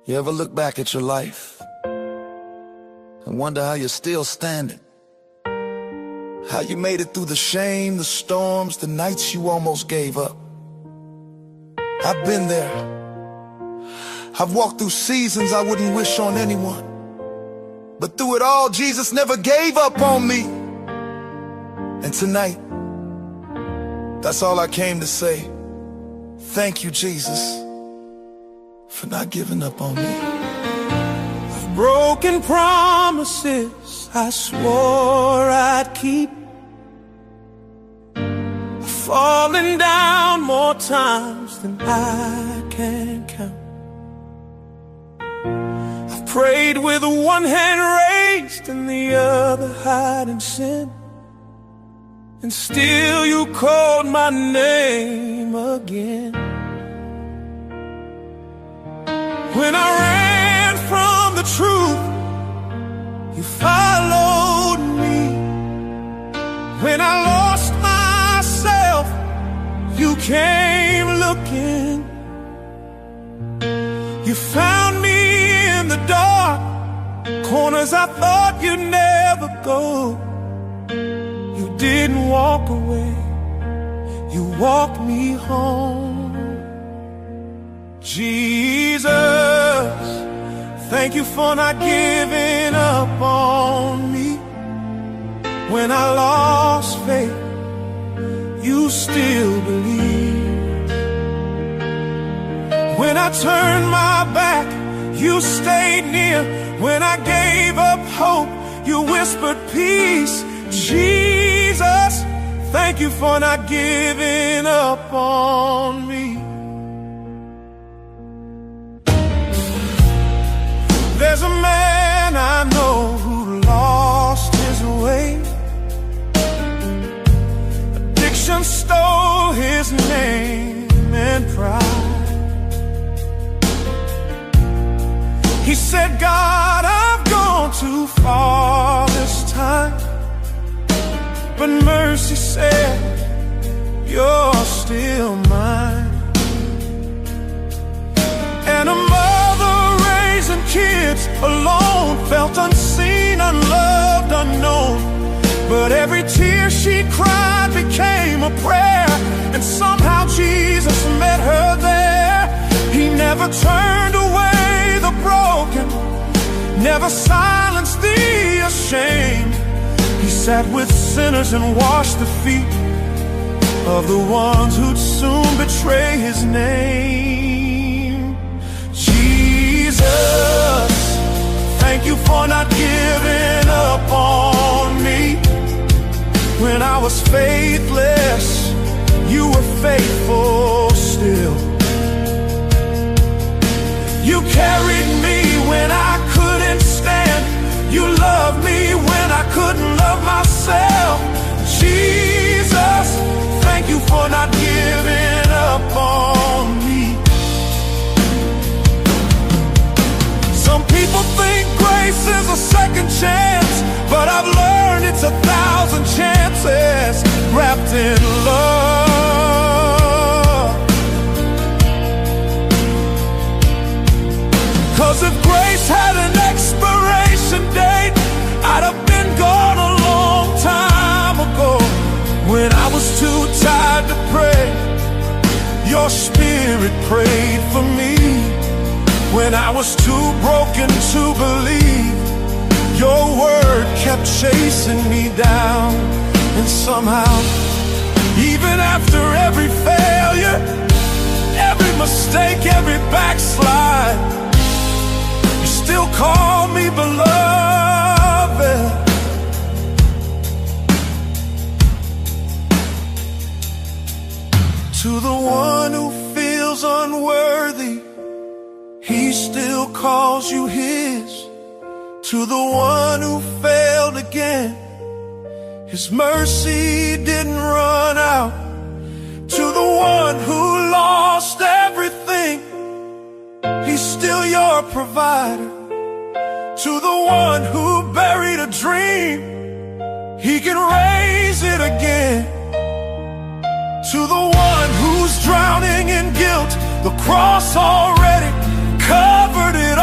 You ever look back at your life and wonder how you're still standing? How you made it through the shame, the storms, the nights you almost gave up? I've been there. I've walked through seasons I wouldn't wish on anyone. But through it all, Jesus never gave up on me. And tonight, that's all I came to say. Thank you, Jesus, for not giving up on me. I've broken promises I swore I'd keep. I've fallen down more times than I can count. I've prayed with one hand raised and the other hiding sin, and still you called my name again. When I ran from the truth, you followed me. When I lost myself, you came looking. You found me in the dark corners I thought you'd never go. You didn't walk away, you walked me home. Jesus, thank you for not giving up on me. When I lost faith, you still believed. When I turned my back, you stayed near. When I gave up hope, you whispered peace. Jesus, thank you for not giving up on me. There's a man I know who lost his way. Addiction stole his name and pride. He said, God, I've gone too far this time. But mercy said, you're still mine. And a mother raising kids alone felt unseen, unloved, unknown. But every tear she cried became a prayer, and somehow Jesus met her there. He never turned away the broken, never silenced the ashamed. He sat with sinners and washed the feet of the ones who'd soon betray his name. Jesus, thank you for not giving up on me. When I was faithless, you were faithful still. You carried me when I couldn't stand. You loved me when I couldn't love myself. Jesus, thank you for not giving up on me. Some people think grace is a second chance, but I've learned it's 1,000 chances wrapped in love. 'Cause if grace had an expiration date, I'd have been gone a long time ago. When I was too tired to pray, your spirit prayed for me. When I was too broken to believe, your word kept chasing me down. And somehow, even after every failure, every mistake, every backslide, you still call me beloved. To the one who feels unworthy, he still calls you his. To the one who failed again, his mercy didn't run out. To the one who lost everything, he's still your provider. To the one who buried a dream, he can raise it again. To the one who's drowning in guilt, the cross already covered it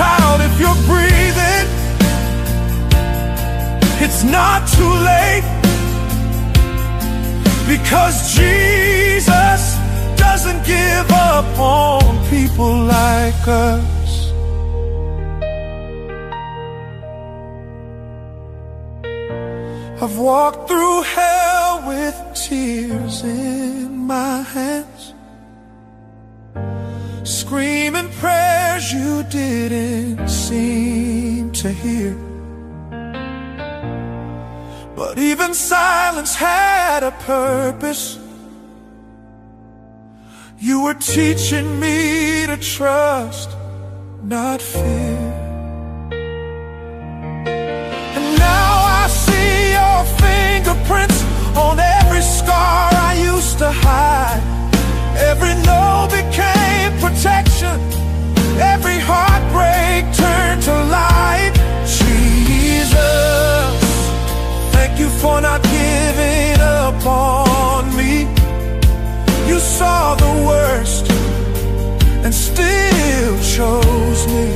Child, if you're breathing, it's not too late, because Jesus doesn't give up on people like us. I've walked through hell with tears in my hands, screaming prayers you didn't seem to hear. But even silence had a purpose. You were teaching me to trust, not fear. And now I see your fingerprints on every scar I used to hide. Every no became protection, every heartbreak turned to light. Jesus, thank you for not giving up on me. You saw the worst and still chose me.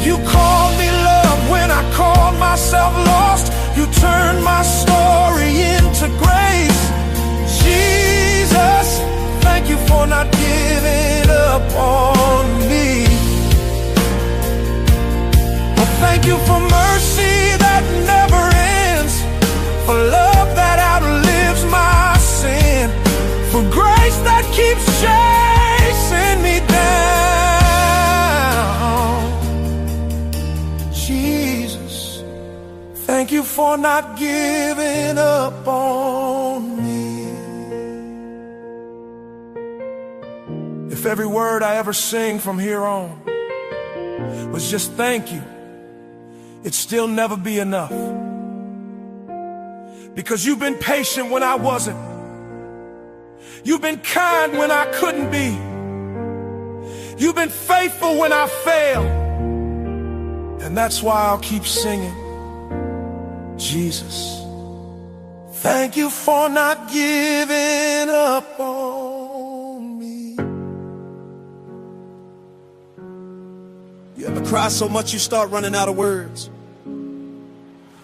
You called me love when I called myself lost. You turned my story into grace. Jesus, thank you for not giving up on me. Well, thank you for mercy that never ends, for love that outlives my sin, for grace that keeps chasing me down. Jesus, thank you for not giving up on me. If every word I ever sing from here on was just thank you, it'd still never be enough. Because you've been patient when I wasn't. You've been kind when I couldn't be. You've been faithful when I failed. And that's why I'll keep singing. Jesus, thank you for not giving up on me. You ever cry so much you start running out of words?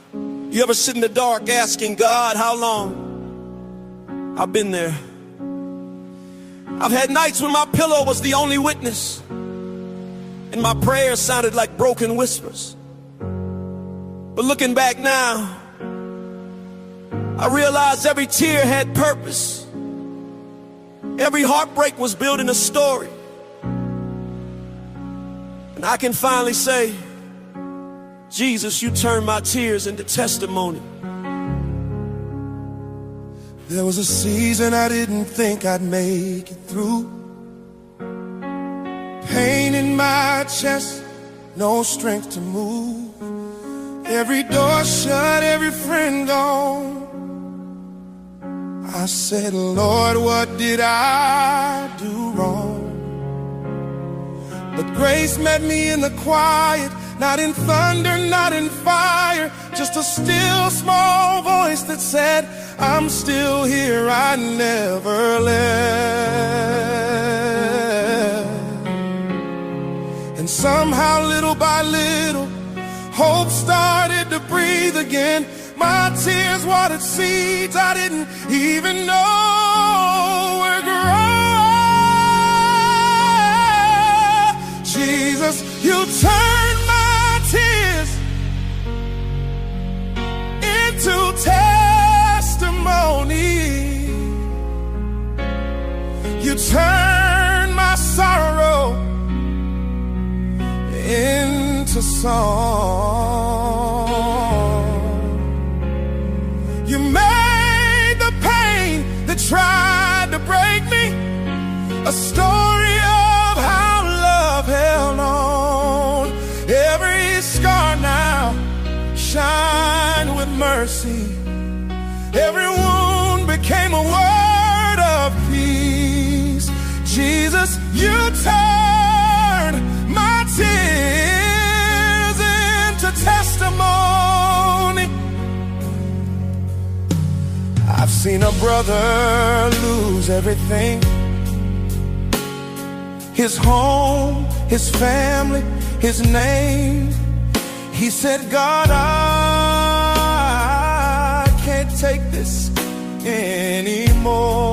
You ever sit in the dark asking God, how long? I've been there. I've had nights when my pillow was the only witness, and my prayers sounded like broken whispers. But looking back now, I realized every tear had purpose. Every heartbreak was building a story. And I can finally say, Jesus, you turned my tears into testimony. There was a season I didn't think I'd make it through. Pain in my chest, no strength to move. Every door shut, every friend gone. I said, Lord, what did I do wrong? But grace met me in the quiet, not in thunder, not in fire, just a still small voice that said, I'm still here, I never left. And somehow, little by little, hope started to breathe again. My tears watered seeds I didn't even know were growing. Jesus, you turned my tears into testimony. You turned my sorrow into song. You made the pain that tried to break me a story of how love held on. Every scar now shine with mercy. Every wound became a word of peace. Jesus, you turned my tears into testimony. I've seen a brother lose everything. his home, his family, his name. He said, God, I can't take this anymore.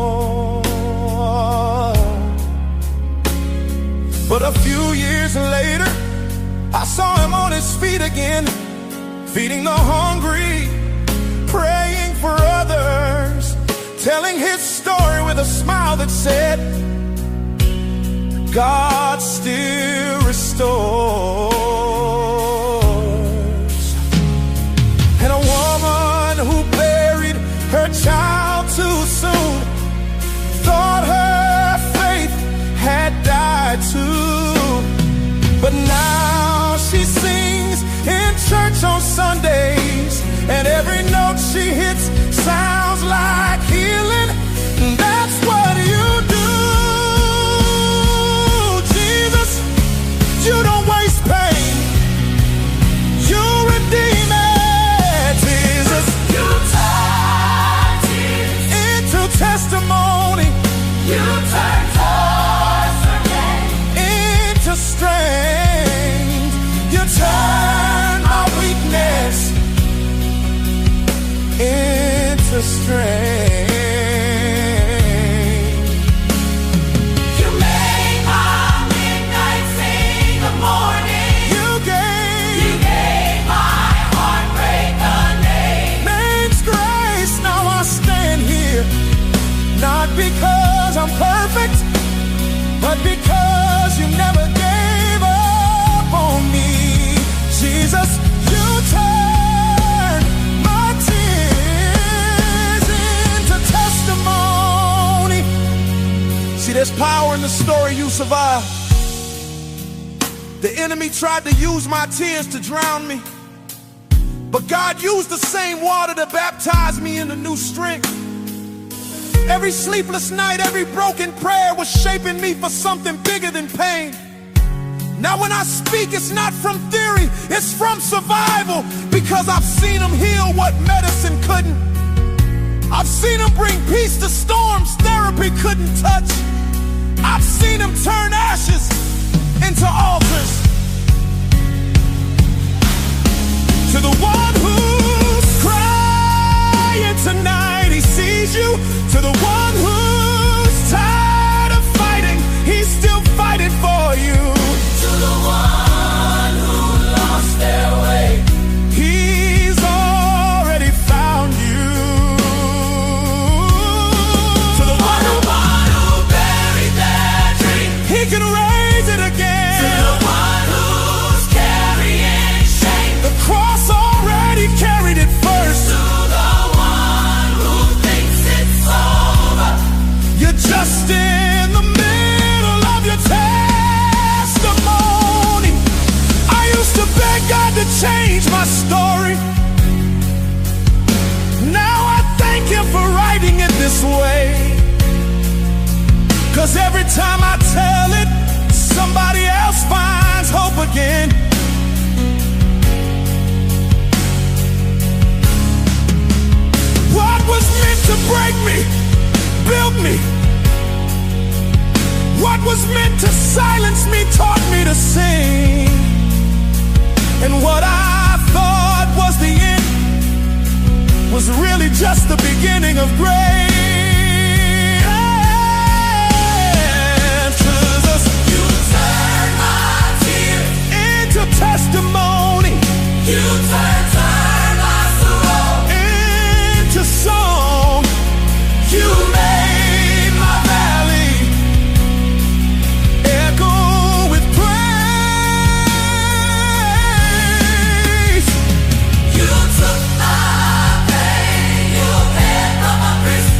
But a few years later, I saw him on his feet again, feeding the hungry, praying for others, telling his story with a smile that said, God still restores. And a woman who buried her child too soon thought her faith had died too. But now she sings in church on Sundays, and every note she hits sounds like healing. That's what you do, Jesus. You don't waste pain, you redeem it, Jesus. You turn tears into testimony. You turn joys for gain into strength. You turn my weakness into strength. You made my midnight sing the morning. You gave my heartbreak a name. Name's grace. Now I stand here, not because I'm perfect, but because you never gave up on me. Jesus, you turn my tears into testimony. See, there's power in the story you survived. The enemy tried to use my tears to drown me, but God used the same water to baptize me into new strength. Every sleepless night, every broken prayer was shaping me for something bigger than pain. Now when I speak, it's not from theory, it's from survival, because I've seen him heal what medicine couldn't. I've seen him bring peace to storms therapy couldn't touch. I've seen him turn ashes into altars. To the one who's crying tonight, he sees you. To the one who's tired of fighting, he's still fighting for you. To the one who lost their way, he's already found you. To the one who buried their dream, he can raise it again. To the one who's carrying shame, the cross already carried it first. To the one who thinks it's over, you're just in the middle of your testimony. I used to beg God to change my story. Now I thank him for writing it this way, 'cause every time I tell it, somebody else finds hope again. What was meant to break me, built me. What was meant to silence me taught me to sing. And what I thought was the end was really just the beginning of grace. 'Cause you turn my tears into testimony. You turn my sorrow into song. You made my valley echo with praise. You took my pain, you paid for my priest.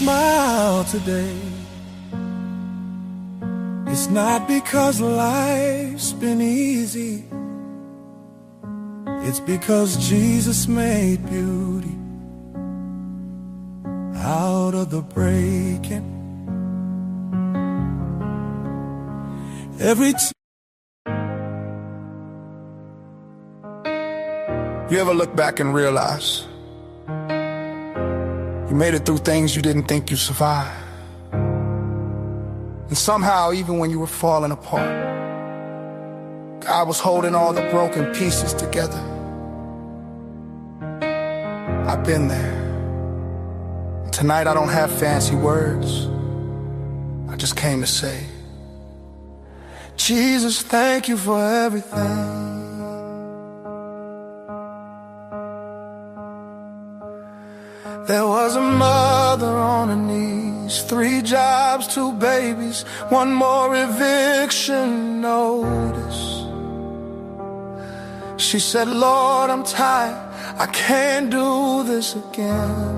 smile today, it's not because life's been easy. It's because Jesus made beauty out of the breaking. You ever look back and realize you made it through things you didn't think you'd survive? And somehow, even when you were falling apart, God was holding all the broken pieces together. I've been there. Tonight I don't have fancy words. I just came to say, Jesus, thank you for everything. There was a mother on her knees, 3 jobs, 2 babies, 1 more eviction notice. She said, Lord, I'm tired, I can't do this again.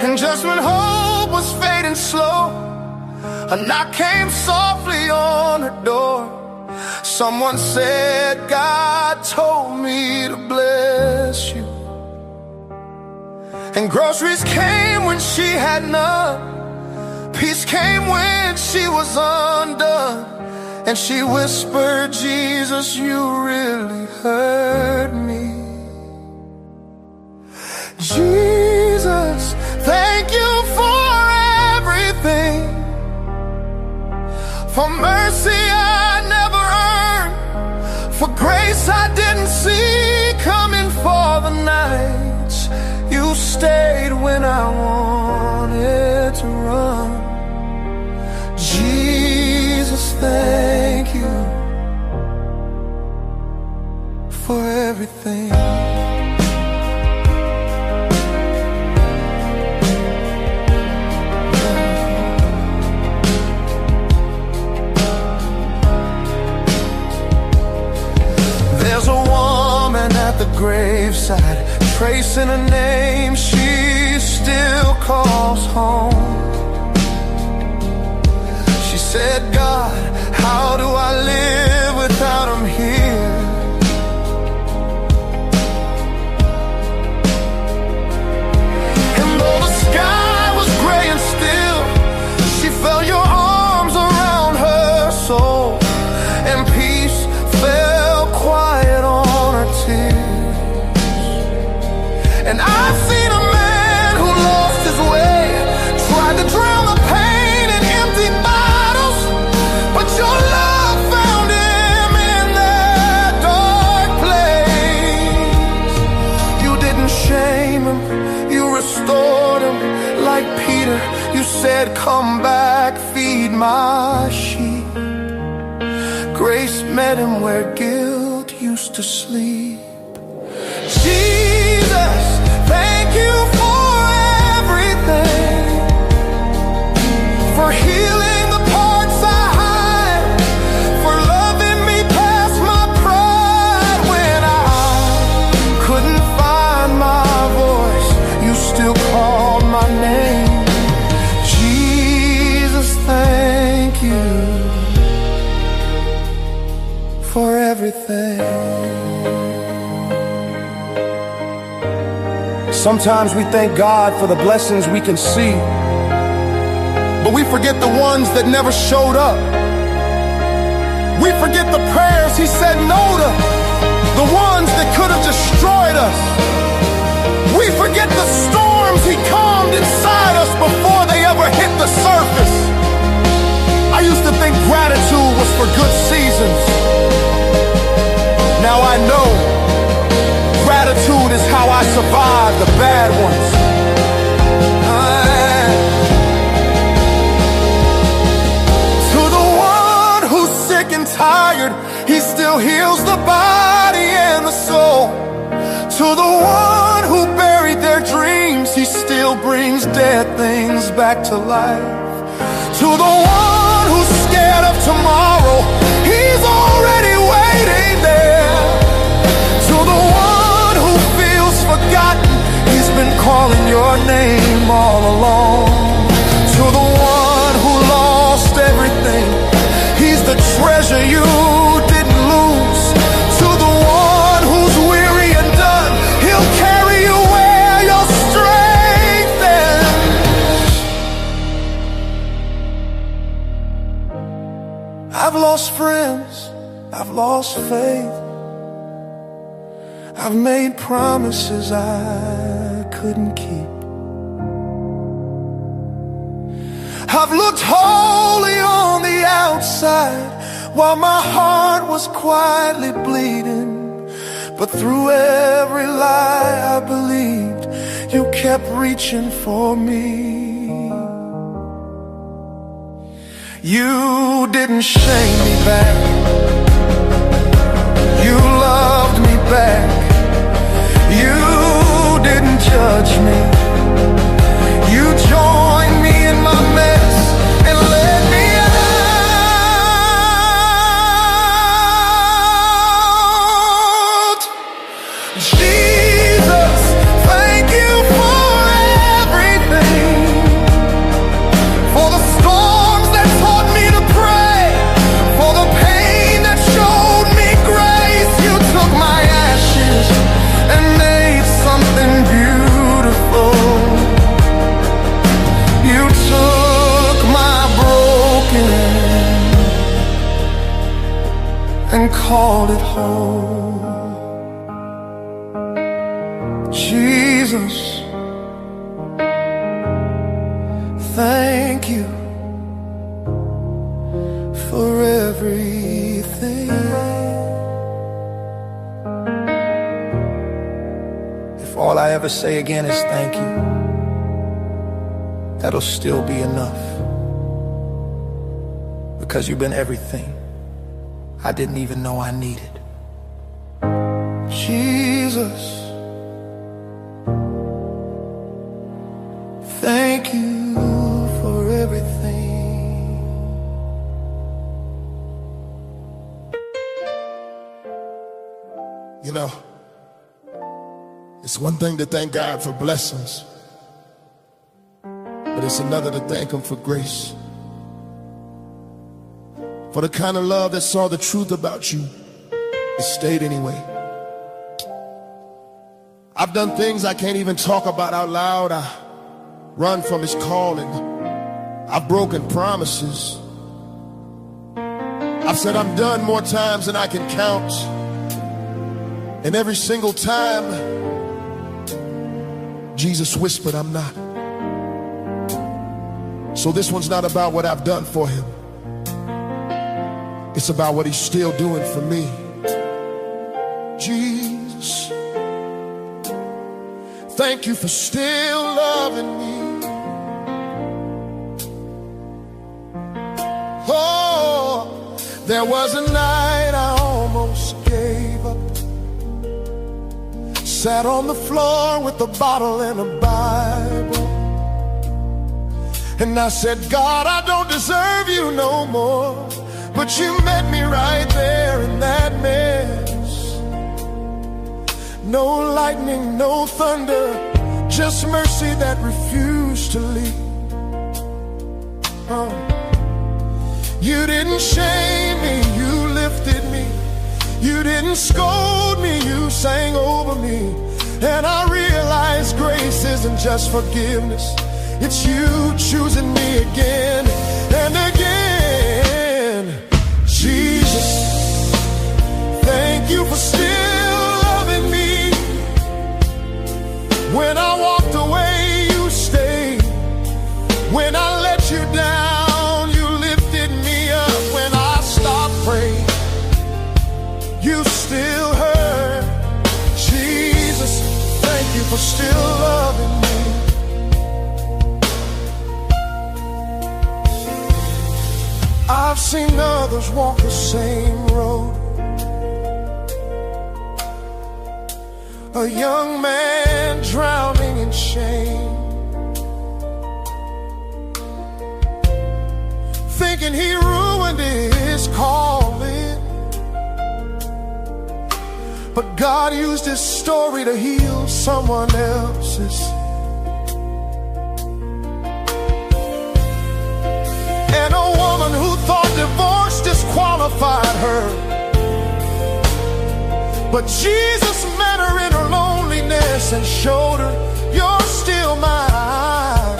And just when hope was fading slow, a knock came softly on her door. Someone said, God told me to bless you. And groceries came when she had none. Peace came when she was undone. And she whispered, Jesus, you really heard me. Jesus, thank you for everything. For mercy I never earned, for grace I didn't see coming, for the nights you stayed when I wanted to run. Jesus, thank you for everything. There's a woman at the graveside, tracing a name she still calls home. She said, God, how do I live without him here? And though the sky was gray and still, she felt your arms around her soul, and peace fell quiet on her tears. And I've seen a man who lost his way, tried to drown the pain in empty bottles, but your love found him in that dark place. You didn't shame him, you restored him. Like Peter, you said, come back, feed my sheep. Grace met him where guilt used to sleep. Jesus, thank you for everything, for healing the parts I hide, for loving me past my pride. When I couldn't find my voice, you still called my name. Jesus, thank you for everything. Sometimes we thank God for the blessings we can see, but we forget the ones that never showed up. We forget the prayers he said no to, the ones that could have destroyed us. We forget the storms he calmed inside us before they ever hit the surface. I used to think gratitude was for good seasons. Now I know gratitude is how I survive the bad ones. To the one who's sick and tired, he still heals the body and the soul. To the one who buried their dreams, he still brings dead things back to life. To the one who's scared of tomorrow, he's already waiting there. To the one who feels I've made promises I couldn't keep. I've looked holy on the outside while my heart was quietly bleeding. But through every lie I believed, you kept reaching for me. You didn't shame me back. You loved me back. You didn't judge me. You joined me in my mess and led me out. Jesus, thank you for everything. For the storms that taught me to pray. For the pain that showed me grace. You took my ashes and made something beautiful. You took my broken and called it whole. Jesus, thank you for everything. If all I ever say again is thank you, that'll still be enough. Because you've been everything I didn't even know I needed. Jesus, thank you for everything. You know, it's one thing to thank God for blessings, but it's another to thank Him for grace. For the kind of love that saw the truth about you, it stayed anyway. I've done things I can't even talk about out loud. I run from His calling. I've broken promises. I've said I'm done more times than I can count. And every single time, Jesus whispered, I'm not. So this one's not about what I've done for Him. It's about what He's still doing for me. Jesus, thank you for still loving me. Oh, there was a night I almost gave up. Sat on the floor with a bottle and a Bible. And I said, God, I don't deserve you no more. But you met me right there in that mess. No lightning, no thunder, just mercy that refused to leave. You didn't shame me, you lifted me. You didn't scold me, you sang over me. And I realized grace isn't just forgiveness. It's you choosing me again and again. Jesus, thank you for still loving me. When I walked away, you stayed. When I let you down, you lifted me up. When I stopped praying, you still heard. Jesus, thank you for still loving me. I've seen others walk the same road. A young man drowning in shame, thinking he ruined his calling. But God used his story to heal someone else's. And a woman who thought divorce disqualified her, but Jesus met her in her loneliness and showed her, you're still mine.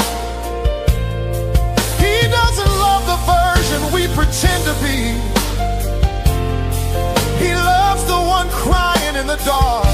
He doesn't love the version we pretend to be. He loves the one crying in the dark.